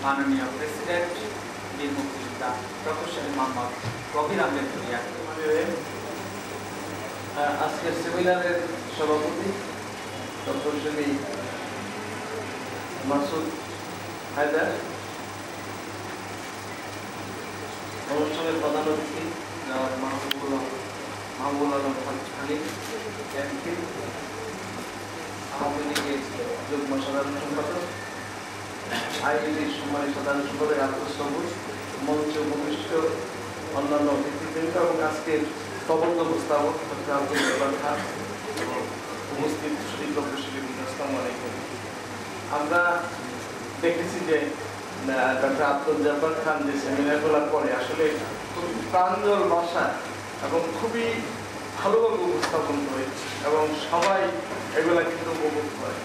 মাননীয় প্রেসিডেন্ট বীর মুক্তিযোদ্ধা প্রকৌশলী মোহাম্মদ কবির আহমেদ ভুঁইয়া, আজকের সেমিনারের সভাপতি প্রকৌশলী মাসুদ হায়দার, অনুষ্ঠানের প্রধান অতিথি মাহবুবুল আলম হালিম এমপি, আওয়ামী লীগের যুগ্ম সাধারণ সম্পাদক, আইবির সম্মানিত সাধারণ সম্পাদক আব্দুল সবুজ, মঞ্চে উপবিষ্ট অন্যান্য অতিথিবৃন্দ এবং আজকের প্রবন্ধ প্রস্তাবক ডক্টর আব্দুল জব্বার খান এবং উপস্থিত শরীর প্রকৌশলী বৃন্দ, আসসালামু আলাইকুম। আমরা দেখেছি যে ডক্টর আব্দুল জব্বার খান যে সেমিনারগুলো করে আসলে খুব প্রাঞ্জল ভাষা এবং খুবই ভালোভাবে উপস্থাপন করে এবং সবাই এগুলা কিন্তু উপভোগ করে,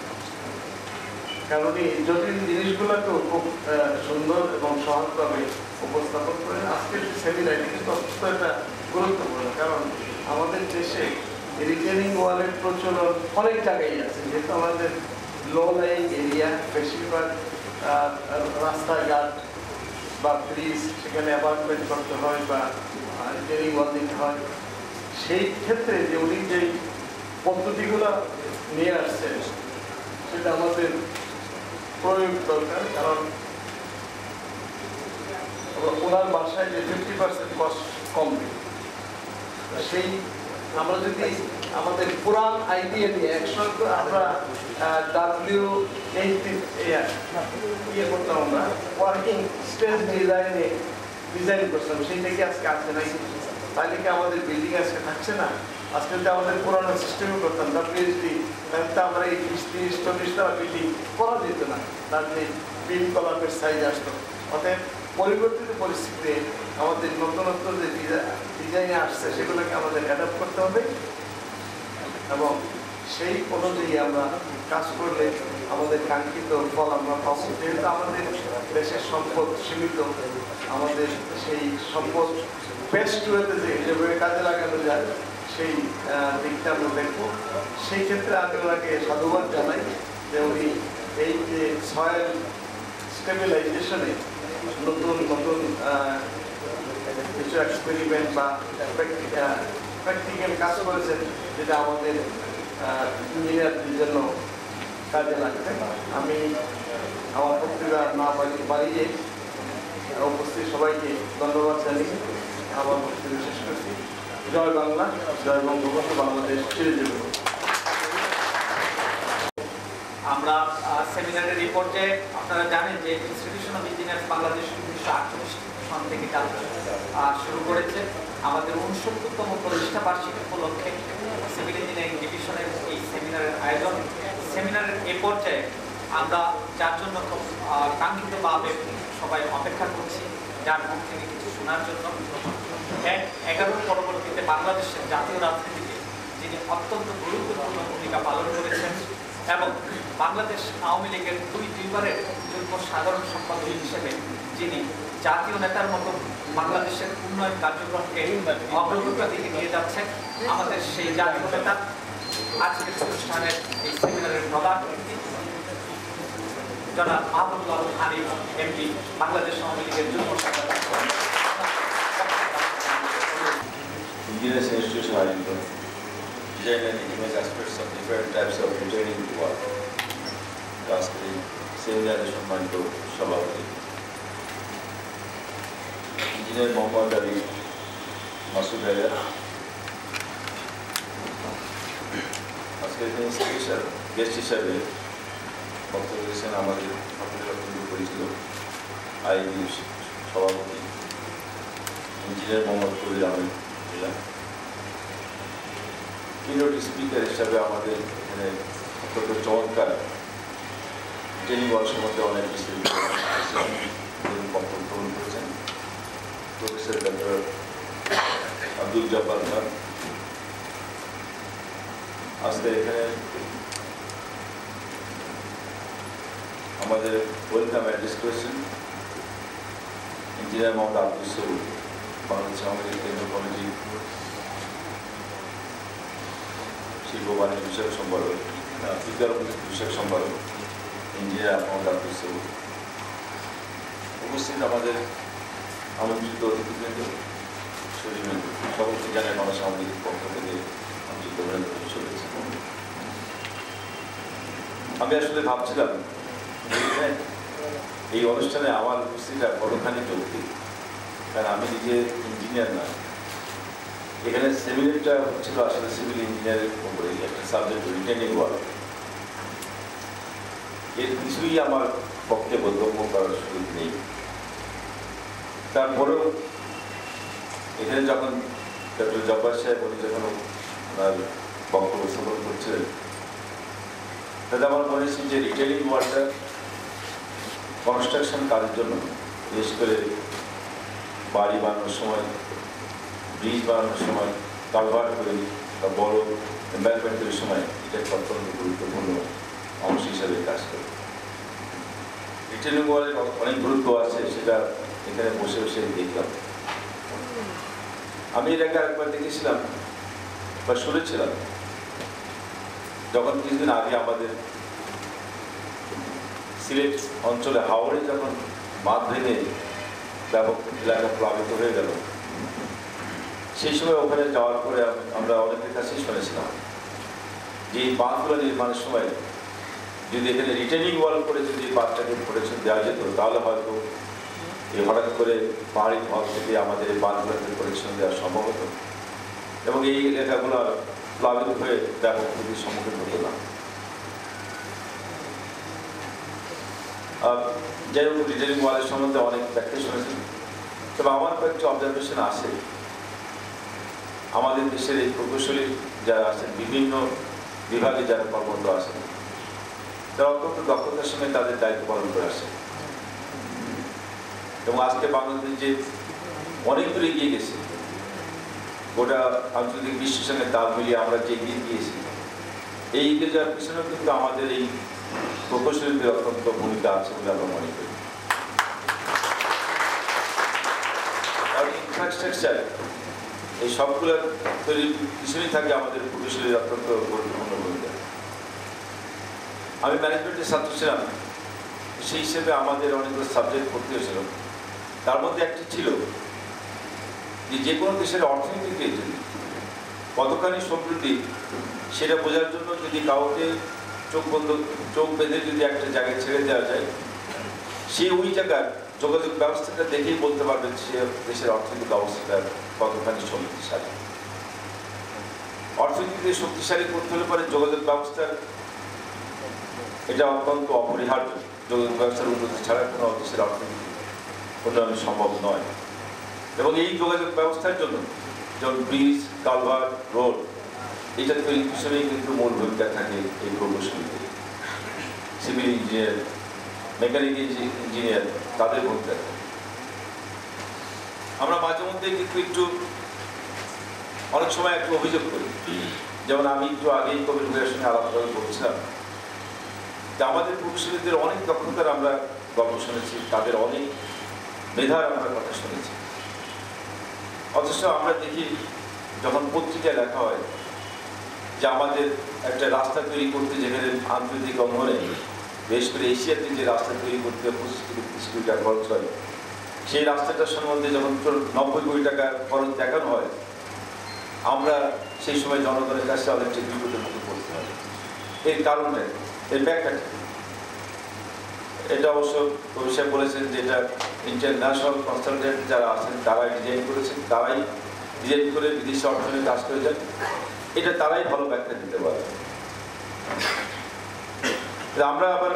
কারণ উনি জটিল জিনিসগুলোকেও খুব সুন্দর এবং সহজভাবে উপস্থাপন করেন। আজকের সেমিনার কিন্তু অত্যন্ত একটা গুরুত্বপূর্ণ, কারণ আমাদের দেশে রিটেনিং ওয়ালের প্রচলন অনেক জায়গায় আছে, যেহেতু আমাদের লো লাইং এরিয়া, বেশিরভাগ রাস্তাঘাট বা ব্রিজ সেখানে অ্যাপার্টমেন্ট করতে হয় বা রিটেনিং ওয়াল দিতে হয়। সেই ক্ষেত্রে যে উনি যে পদ্ধতিগুলো নিয়ে আসছেন সেটা আমাদের প্রয়োগ দরকার, কারণ ওনার বাসায় যে 50% কস্ট কমবে, সেই আমরা যদি আমাদের পুরান আইডিয়া নিয়ে একসঙ্গে আমরা ইয়ে করতাম, আমরা ওয়ার্কিং স্পেস ডিজাইন করতাম, সেইটা কি আজকে আছে নাই? তাহলে কি আমাদের বিল্ডিং আজকে থাকছে না? আজকে যদি আমাদের পুরানো সিস্টেমে করতাম WHD, তাহলে তো আমরা এই 20-30-40 তলা বিল্ডিং করা যেত না, তার যে বিল কলাপের সাইজ আসতো। অতএব পরিবর্তিত পরিস্থিতিতে আমাদের নতুনত্ব যে ডিজাইনে আসছে সেগুলোকে আমাদের অ্যাডাপ্ট করতে হবে এবং সেই অনুযায়ী আমরা কাজ করলে আমাদের কাঙ্ক্ষিত ফল আমরা পাবো। যেহেতু আমাদের দেশের সম্পদ সীমিত, আমাদের সেই সম্পদ বেস্ট ওয়েতে যেভাবে কাজে লাগানো যায় সেই দিকটা আমরা দেখবো। সেই ক্ষেত্রে আমি ওনাকে সাধুবাদ জানাই যে উনি এই যে সয়েল স্টেবিলাইজেশনে নতুন নতুন কিছু এক্সপেরিমেন্ট বা প্র্যাকটিক্যাল কাজ করেছেন, যেটা আমাদের ইঞ্জিনিয়ারদের জন্য কাজে লাগবে। আমি আমার বক্তৃতা না বাড়িয়ে উপস্থিত সবাইকে ধন্যবাদ জানিয়ে আমার বক্তৃতা শেষ করছি। জয় বাংলা, জয় বঙ্গবন্ধু, বাংলাদেশ চির জীবন। আমরা সেমিনারের রিপোর্টে আপনারা জানেন যে ইনস্টিটিউশন অফ ইঞ্জিনিয়ার্স বাংলাদেশ 1948 সাল থেকে শুরু করেছে। আমাদের 69তম প্রতিষ্ঠা বার্ষিকী উপলক্ষে সিভিল ইঞ্জিনিয়ারিং ডিভিশনের এই সেমিনারের আয়োজন। সেমিনারের এ পর্যায়ে আমরা যার জন্য খুব কাঙ্ক্ষিতভাবে সবাই অপেক্ষা করছি, যার মুখ থেকে কিছু শোনার জন্য। 11 পরবর্তীতে বাংলাদেশের জাতীয় রাজনীতিতে যিনি অত্যন্ত গুরুত্বপূর্ণ ভূমিকা পালন করেছেন এবং বাংলাদেশ আওয়ামী লীগের দুইবারের যুগ্ম সাধারণ সম্পাদক হিসেবে যিনি জাতীয় নেতার মতো বাংলাদেশের উন্নয়ন কার্যক্রমকে অগ্রগতির দিকে নিয়ে যাচ্ছেন, আমাদের সেই জাতীয় নেতা আজকের অনুষ্ঠানের এই সেমিনারের প্রধান অতিথি জনাব মাহমুদুল আলম হানিফ এমপি, বাংলাদেশ আওয়ামী লীগের যুগ্ম সাধারণ সম্পাদক। Engineers Institution Ireland, design and image aspects of different types of retaining wall. আজকে সেমিনারে সম্মানিত সভাপতি ইঞ্জিনিয়ার মোহাম্মদ আলী মাসুদ ভাইয়া, আজকে তিনি স্পেশাল গেস্ট হিসাবে বক্তব্য দিয়েছেন আমাদের সকলের পরিচিত আইবি সভাপতি ইঞ্জিনিয়ার মোহাম্মদ কবির আহমেদ জেলা। কিনোট স্পিকার হিসাবে আমাদের এখানে অত্যন্ত চমৎকার ট্রেনিং ওয়ার্ক সম্বন্ধে অনেক বিস্তারিত বক্তব্য গ্রহণ করেছেন প্রফেসর ডক্টর আব্দুল জব্বার খান। আজকে এখানে আমাদের ওয়েলকাম অ্যাড্রেস করেছেন ইঞ্জিনিয়ার মোহাম্মদ আব্দুল সবুর, বাংলাদেশ আওয়ামী লীগ কেন্দ্রীয় কমিটি শিল্প বাণিজ্য বিষয়ক সম্পাদক, বিজ্ঞাপন বিষয়ক সম্পাদক ইঞ্জিনিয়ার মোহাম্মদ আব্দুল সবুর। উপস্থিত আমাদের আমন্ত্রিত অতিথিবৃন্দ, সুধীবৃন্দ, সকলকে জানাই বাংলাদেশ আওয়ামী লীগের পক্ষ থেকে আন্তরিক অভিনন্দন শুভেচ্ছা। আমি আসলে ভাবছিলাম এই অনুষ্ঠানে আমার উপস্থিতিটা কতখানি যৌক্তিক, কারণ আমি নিজে ইঞ্জিনিয়ার না। এখানে সেমিনারটা হচ্ছিল আসলে সিভিল ইঞ্জিনিয়ারের উপরে একটা সাবজেক্ট রিটেনিং ওয়াল। এর কিছুই আমার পক্ষে বোধগম্য করার সুযোগ নেই। তারপরেও এখানে যখন ডক্টর জব্বার সাহেব উনি যখন ওনার বক্তব্য উপস্থাপন করছিলেন, তাহলে আমার মনে হচ্ছে যে রিটেনিং ওয়ালটা কনস্ট্রাকশন কাজের জন্য, বিশেষ করে বাড়ি বানানোর সময়, ব্রিজ বানানোর সময়, কালভার্ট তৈরি বা বড় এনভায়রনমেন্ট তৈরির সময় এটা একটা অত্যন্ত গুরুত্বপূর্ণ অংশ হিসাবে কাজ করে। রিটেনিং ওয়ালের অনেক গুরুত্ব আছে, সেটা এখানে বসে বসে দেখলাম। আমি এর আগে একবার দেখেছিলাম বা শুনেছিলাম, যখন কিছুদিন আগে আমাদের সিলেট অঞ্চলে হাওড়ে যখন বাঁধ ভেঙে ব্যাপক এলাকা প্লাবিত হয়ে গেল, সেই সময় ওখানে যাওয়ার পরে আমরা অনেকের কাছেই শুনেছিলাম যে এই বাঁধগুলো নির্মাণের সময় যদি এখানে রিটেনিং ওয়াল করে যদি বাঁধটাকে প্রোটেকশন দেওয়া যেত, তাহলে হয়তো এই হঠাৎ করে পাহাড়ি ঢল থেকে আমাদের এই বাঁধগুলোকে প্রোটেকশন দেওয়া সম্ভব হতো এবং এই এলাকাগুলো প্লাবিত হয়ে ব্যাপক ক্ষতির সম্মুখীন হতো না। যাই হোক, রিটেনিং ওয়ালের সম্বন্ধে অনেক ব্যাখ্যা শুনেছি, তবে আমার কয়েকটি অবজারভেশন আছে। আমাদের দেশের এই প্রকৌশলী যারা আছেন, বিভিন্ন বিভাগে যারা কর্মরত আছেন, তারা অত্যন্ত দক্ষতার সঙ্গে তাদের দায়িত্ব পালন করে আসে এবং আজকে বাংলাদেশ যে অনেক দূরে এগিয়ে গেছে, গোটা আন্তর্জাতিক বিশ্বের সঙ্গে তাল মিলিয়ে আমরা যে এগিয়ে গিয়েছি, এই এগিয়ে যাওয়ার পিছনেও কিন্তু আমাদের এই প্রকৌশলীদের অত্যন্ত ভূমিকা আছে বলে আমরা মনে করি। আর ইনফ্রাস্ট্রাকচার এই সবগুলোর তৈরির পিছনেই থাকে আমাদের প্রকৌশলীর অত্যন্ত গুরুত্বপূর্ণ ভূমিকা। আমি ম্যানেজমেন্টের ছাত্র ছিলাম, সেই হিসেবে আমাদের অনেকগুলো সাবজেক্ট পড়তে হয়েছিল। তার মধ্যে একটি ছিল যে কোনো দেশের অর্থনীতিতে যদি কতখানি সমৃদ্ধি সেটা বোঝার জন্য যদি কাউকে চোখ বেঁধে যদি একটা জায়গায় ছেড়ে দেওয়া যায়, সে ওই জায়গার যোগাযোগ ব্যবস্থাটা দেখেই বলতে পারবেন সে দেশের অর্থনৈতিক অবস্থাটা কতখানি শক্তিশালী। অর্থনীতিতে শক্তিশালী করতে হলে পরে যোগাযোগ ব্যবস্থার এটা অত্যন্ত অপরিহার্য। যোগাযোগ ব্যবস্থার উন্নতি ছাড়া কোনো দেশের অর্থনীতি উন্নয়ন সম্ভব নয় এবং এই যোগাযোগ ব্যবস্থার জন্য যেমন ব্রিজ, কালভার্ট, রোড, এটা তৈরির পিছনেই কিন্তু মূল ভূমিকা থাকে এই প্রকৌশলীদের। সিভিল ইঞ্জিনিয়ার, মেকানিক্যাল ইঞ্জিনিয়ার, তাদের ভূমিকা। আমরা মাঝে মধ্যে কিন্তু একটু অনেক সময় একটু অভিযোগ করি, যেমন আমি একটু আগেই কবির ভাইয়ের সঙ্গে আলাদা বলছিলাম যে আমাদের প্রকৌশলীদের অনেক দক্ষতার আমরা গল্প শুনেছি, তাদের অনেক মেধার আমরা কথা শুনেছি, অথচ আমরা দেখি যখন পত্রিকায় লেখা হয় যে আমাদের একটা রাস্তা তৈরি করতে যেখানে আন্তর্জাতিক অঙ্গনে বেশ করে এশিয়াতে যে রাস্তা তৈরি করতে 25 থেকে 30 কোটি টাকা খরচ হয়, সেই রাস্তাটার সম্বন্ধে যখন 90 কোটি টাকা খরচ দেখানো হয়, আমরা সেই সময় জনগণের কাছে অনেকটা বিপদের মুখে পড়তে হয়। এর কারণটা, এর ব্যাখ্যাটা, এটা অবশ্য কবি সাহেব বলেছেন যে এটা ইন্টারন্যাশনাল কনসালটেন্ট যারা আছেন তারাই ডিজাইন করেছেন, তারাই ডিজাইন করে বিদেশি অর্থনীতি কাজ করে যান, এটা তারাই ভালো ব্যাখ্যা দিতে পারে। আমরা আবার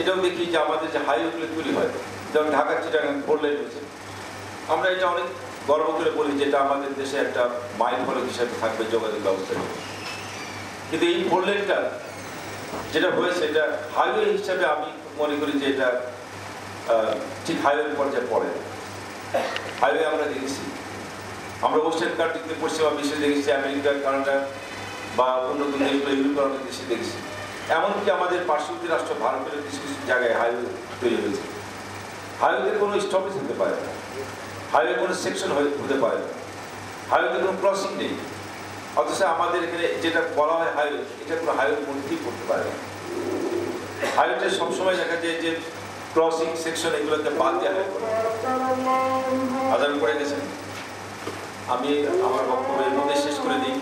এটাও দেখি যে আমাদের যে হাইওয়েগুলো তৈরি হয়, যেমন ঢাকা চিটাগাং 4 লেন হয়েছে, আমরা এটা অনেক গর্ব করে বলি যে এটা আমাদের দেশে একটা মাইল ফলক হিসাবে থাকবে যোগাযোগ ব্যবস্থায়। কিন্তু এই 4 লেনটা যেটা হয়েছে এটা হাইওয়ে হিসাবে আমি মনে করি যে এটা ঠিক হাইওয়ে পর্যায়ে পড়ে। হাইওয়ে আমরা দেখেছি, আমরা ওয়েস্টার্ন কান্ট্রিতে, পশ্চিমা বিশ্বে দেখেছি, আমেরিকা, কানাডা বা উন্নত দেশগুলো, ইউরোপের অনেক দেশে দেখেছি। এমনকি আমাদের পার্শ্ববর্তী রাষ্ট্র ভারতের কিছু কিছু জায়গায় হাইওয়ে তৈরি হয়েছে। হাইওয়েতে কোনো স্টপেজ হতে পারে না, হাইওয়ে কোনো সেকশন হতে পারে না, হাইওয়েতে কোনো ক্রসিং নেই, অথচ আমাদের এখানে যেটা বলা হয় হাইওয়ে, এটা কোনো হাইওয়ের মধ্যেই করতে পারে না। হাইওয়েতে সবসময় দেখা যায় যে ক্রসিং সেকশন এগুলোকে বাদ দেওয়া হয়। আদান করে গেছেন, আমি আমার বক্তব্যের মধ্যে শেষ করে দিই।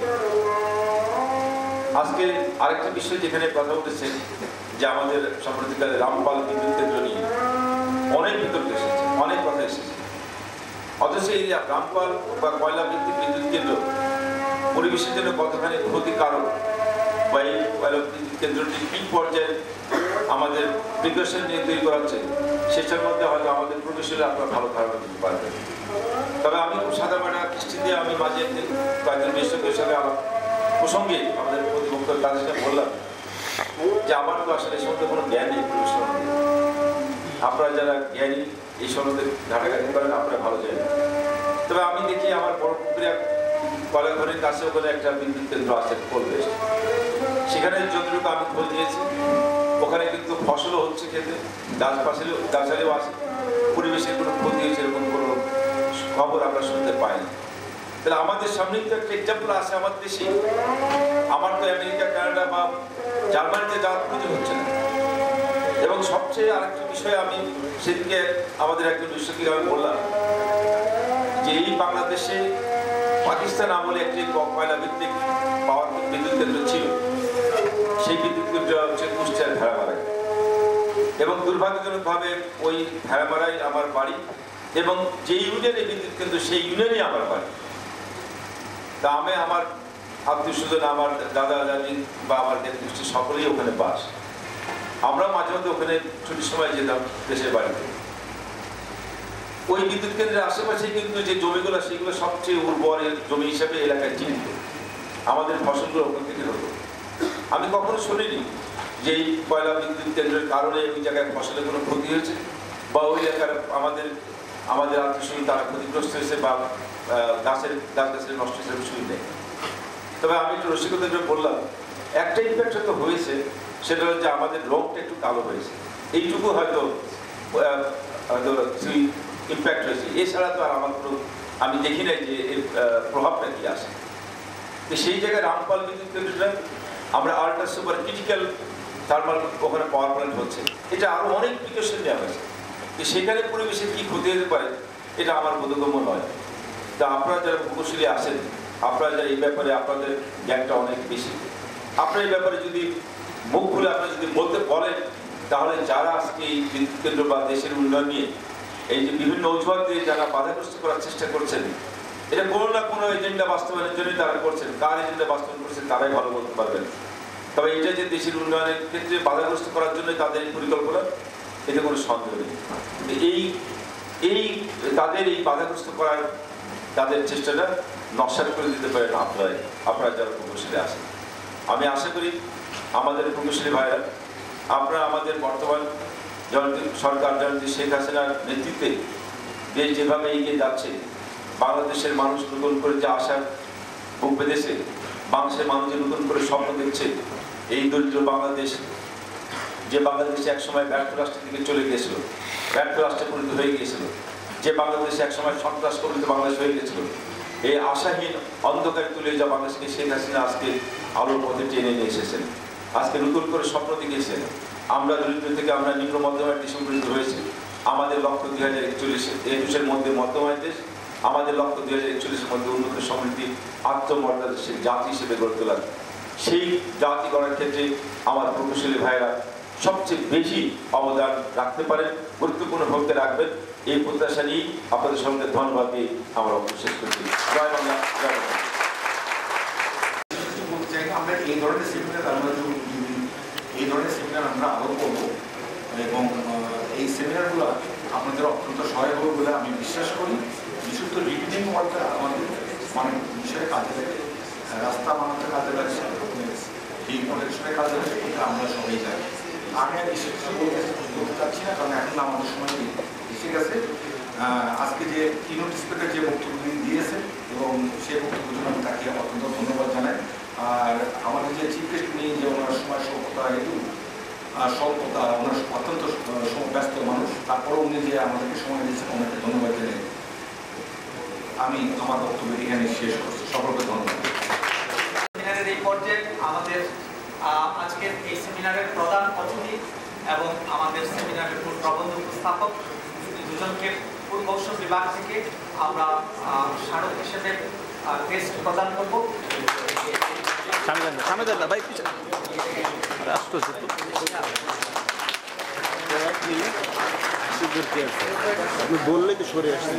আজকে আরেকটা বিষয় যেখানে কথা উঠেছে যে আমাদের সাম্প্রতিককালে রামপাল বিদ্যুৎ কেন্দ্র নিয়ে অনেক বিতর্ক এসেছে, অনেক কথা এসেছে, অথচ এই রামপাল বা কয়লা ভিত্তিক বিদ্যুৎ কেন্দ্র পরিবেশের জন্য কতখানি ক্ষতিকারক বা এই কয়লা বিদ্যুৎ কেন্দ্রটি কি পর্যায়ে আমাদের প্রিকশন নিয়ে তৈরি করা হচ্ছে, সেটার মধ্যে হয়তো আমাদের প্রকৌশলী আপনারা ভালো ধারণা দিতে পারবেন। তবে আমি খুব সাদা মাটা দৃষ্টি দিয়ে আমি মাঝে কয়েকজন বিশেষজ্ঞের সঙ্গে প্রসঙ্গে আমাদের প্রতিপক্ষ তাদের সঙ্গে বললাম যে আমার তো আসলে এর মধ্যে কোনো জ্ঞান নেই প্রকৌশল। আপনারা যারা জ্ঞানী এই সম্বন্ধে ঘাটাঘাটি করেন আপনারা ভালো জানেন। তবে আমি দেখি আমার বড় পুকুরিয়া কলাঘরের কাছে ওখানে একটা বিদ্যুৎ কেন্দ্র আছে পরিবেশ, সেখানে যতটুকু আমি খোঁজ নিয়েছি ওখানে কিন্তু ফসলও হচ্ছে খেতে, গাছালিও আছে, পরিবেশের কোনো ক্ষতি হয়েছে এরকম কোনো খবর আমরা শুনতে পাই না। তাহলে আমাদের সামনেই তো একটা এক্সাম্পল আছে আমার দেশে। আমার তো আমেরিকা, কানাডা বা জার্মানিতে যাওয়ার প্রয়োজন হচ্ছে না। এবং সবচেয়ে আরেকটা বিষয় আমি সেদিকে আমাদের একজন বিশ্বকে আমি বললাম যে এই বাংলাদেশে পাকিস্তান আমলে একটি কয়লা ভিত্তিক পাওয়ার বিদ্যুৎ কেন্দ্র ছিল, সেই বিদ্যুৎ কেন্দ্র হচ্ছে কুষ্টিয়ার ভেড়ামারায়। এবং দুর্ভাগ্যজনকভাবে ওই ভেড়ামারায় আমার বাড়ি, এবং যে ইউনিয়নে বিদ্যুৎ কেন্দ্র সেই ইউনিয়নই আমার বাড়ি। তা আমি আমার আত্মীয় স্বজন, আমার দাদা দাদি বা আমার নেতৃত্ব সকলেই ওখানে বাস। আমরা মাঝে মধ্যে ওখানে ছুটির সময় যেতাম দেশের বাড়িতে। ওই বিদ্যুৎ কেন্দ্রের আশেপাশে কিন্তু যে জমিগুলো সেগুলো সবচেয়ে উর্বর জমি হিসেবে এলাকায় চিহ্নিত, আমাদের ফসলগুলো ওখান থেকে হতো। আমি কখনো শুনিনি যে এই কয়লা বিদ্যুৎ কেন্দ্রের কারণে ওই জায়গায় ফসলের কোনো ক্ষতি হয়েছে বা ওই এলাকার আমাদের আত্মীয় স্বজন তারা ক্ষতিগ্রস্ত হয়েছে বা গাছ নষ্ট হয়েছে শুনি নেই। তবে আমি একটু রসিকতা বললাম, একটা ইম্প্যাক্ট হয়তো হয়েছে, সেটা হচ্ছে আমাদের রোগটা একটু কালো হয়েছে, এইটুকু হয়তো ইম্প্যাক্ট হয়েছে। এছাড়া তো আর আমার কোনো আমি দেখি নাই যে এর প্রভাবটা কি আসে। তো সেই জায়গায় রামপাল বিদ্যুৎ কেন্দ্রটা আমরা আল্ট্রা সুপার ক্রিটিক্যাল থার্মাল ওখানে পাওয়ার প্ল্যান্ট হচ্ছে, এটা আরও অনেক প্রিকশন নেওয়া হয়েছে। তো সেখানে পরিবেশের কী ক্ষতি হতে পারে এটা আমার বোধগম্য নয়। তা আপনারা যারা প্রকৌশলী আসেন, আপনারা যারা এই ব্যাপারে আপনাদের জ্ঞানটা অনেক বেশি, আপনারা এই ব্যাপারে যদি মুখ খুলে আপনারা যদি বলতে বলেন, তাহলে যারা আজকে এই বিদ্যুৎ কেন্দ্র বা দেশের উন্নয়ন নিয়ে এই যে বিভিন্ন অজুহাত দিয়ে যারা বাধাগ্রস্ত করার চেষ্টা করছেন, এটা কোনো না কোনো এজেন্ডা বাস্তবায়নের জন্যই তারা করছেন। কার এজেন্ডা বাস্তবায়ন করছেন তারাই ভালো বলতে পারবেন। তবে এটা যে দেশের উন্নয়নের ক্ষেত্রে বাধাগ্রস্ত করার জন্য তাদের এই পরিকল্পনা, এতে কোনো সন্দেহ নেই। তাদের এই বাধাগ্রস্ত করার তাদের চেষ্টাটা নস্যাৎ করে দিতে পারেন আপনারা যারা প্রকৌশলী আসেন। আমি আশা করি আমাদের প্রকৌশলী ভাইরা, আপনারা আমাদের বর্তমান সরকার জননেত্রী শেখ হাসিনার নেতৃত্বে দেশ যেভাবে এগিয়ে যাচ্ছে, বাংলাদেশের মানুষ নতুন করে যে আশার বুক বেঁধেছে, বাংলাদেশের মানুষ যে নতুন করে স্বপ্ন দেখছে, এই দরিদ্র বাংলাদেশ যে বাংলাদেশে একসময় ব্যর্থ রাষ্ট্রের দিকে চলে গিয়েছিল, ব্যর্থ রাষ্ট্রে পরিণত হয়ে গিয়েছিল, যে বাংলাদেশে একসময় সন্ত্রাস প্রবৃত্ত বাংলাদেশ হয়ে গিয়েছিল, এই আশাহীন অন্ধকারে তুলে যা বাংলাদেশকে শেখ হাসিনা আজকে আলোর পথে টেনে নিয়ে এসেছেন। আজকে নতুন করে স্বপ্ন দেখিয়েছেন, আমরা দরিদ্র থেকে আমরা নিম্ন মধ্যমায়ের দেশে উপনীত হয়েছি। আমাদের লক্ষ্য 2021 মধ্যে মধ্যমায়ের দেশ, আমাদের লক্ষ্য 2041 মধ্যে উন্নত সমৃদ্ধি আত্মমর্যাদাশীল জাতি হিসেবে গড়ে তোলা। সেই জাতি গড়ার ক্ষেত্রে আমার প্রকৌশলী ভাইয়েরা সবচেয়ে বেশি অবদান রাখতে পারেন, গুরুত্বপূর্ণ ভূমিকা রাখবেন। এই প্রত্যাশা নিয়ে আপনাদের সঙ্গে ধন্যবাদ দিয়ে আমরা শেষ করছি। জয় বাংলা, জয় বাংলা। আমরা এই ধরনের সেমিনার আমরা আরও করবো এবং এই সেমিনারগুলো আপনাদের অত্যন্ত সহায়ক হবে বলে আমি বিশ্বাস করি। বিশুদ্ধ রিপিটিং ওয়ার্কটা আমাদের অনেক বিষয়ে কাজে লাগে, রাস্তা বানাতে কাজে লাগছে, এই প্রোটেকশনের কাজে লাগছে, এটা আমরা সবাই জানি। আমি আর বিশেষ কিছু বলতে চাচ্ছি না, কারণ এখন আমাদের সময় এসে গেছে। আজকে যে কিনোট স্পিকার যে বক্তব্য দিয়েছেন এবং সেই বক্তব্যের জন্য আমি তাকে অত্যন্ত ধন্যবাদ জানাই। আর আমাদের যে চিফ গেস্ট নিয়ে যে ওনার সময় স্বল্পতা হেতু স্বল্পতা, ওনার অত্যন্ত ব্যস্ত মানুষ, তারপরেও উনি যে আমাদেরকে সময় দিয়েছেন ওনাকে ধন্যবাদ জানাই। আমি আমার বক্তব্য এখানে শেষ করছি। সকলকে ধন্যবাদ। সেমিনারের এই পর্যায়ে আমাদের আজকের এই সেমিনারের প্রধান অতিথি এবং আমাদের সেমিনারের প্রবন্ধ উপস্থাপক দুজনকে প্রকৌশল বিভাগ থেকে আমরা স্মারক হিসেবে টেস্ট প্রদান করব। আপনি বললেই তো সরে আসছে।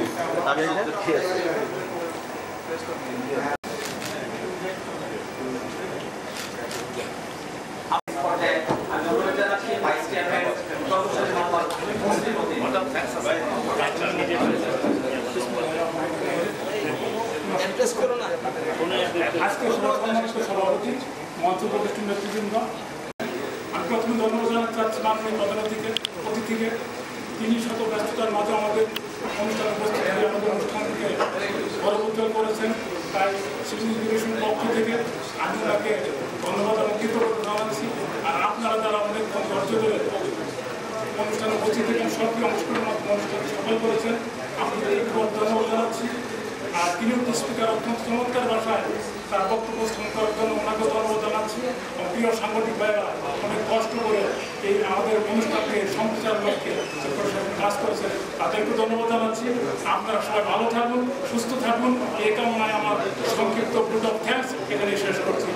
আজকে সভাপতি মঞ্চ প্রতিষ্ঠান নেতৃবৃন্দ, আমি প্রথমে ধন্যবাদ জানাতে চাচ্ছি মাননীয় প্রধান অতিথিকে তিনি শত ব্যস্ততার মাঝে আমাদের অনুষ্ঠানে উপস্থিত হয়ে আমাদের অনুষ্ঠানকে গৌরবোজ্জ্বল করেছেন। তাই শিশু এডুকেশনের পক্ষ থেকে আমি ওনাকে ধন্যবাদ এবং কৃতজ্ঞতা জানাচ্ছি। আর আপনারা যারা অনেকক্ষণ ধৈর্য ধরে অনুষ্ঠানে উপস্থিত থেকেন, সক্রিয় অনুষ্ঠানের মাধ্যমে অনুষ্ঠান সফল করেছেন, আপনাদের ধন্যবাদ জানাচ্ছি। আর তিনি স্পিকার অত্যন্ত চমৎকার ভাষায় তার বক্তব্য স্থাপন করার জন্য ওনাকে ধন্যবাদ জানাচ্ছি। প্রিয় সাংবাদিক ভাইয়েরা অনেক কষ্ট করে এই আমাদের অনুষ্ঠানকে সম্প্রচার লক্ষ্যে কাজ করেছেন, তাদেরকে ধন্যবাদ জানাচ্ছি। আপনারা সবাই ভালো থাকুন, সুস্থ থাকুন, এই কামনায় আমার সংক্ষিপ্ত ভোট অফ থ্যাঙ্কস এখানে শেষ করছি।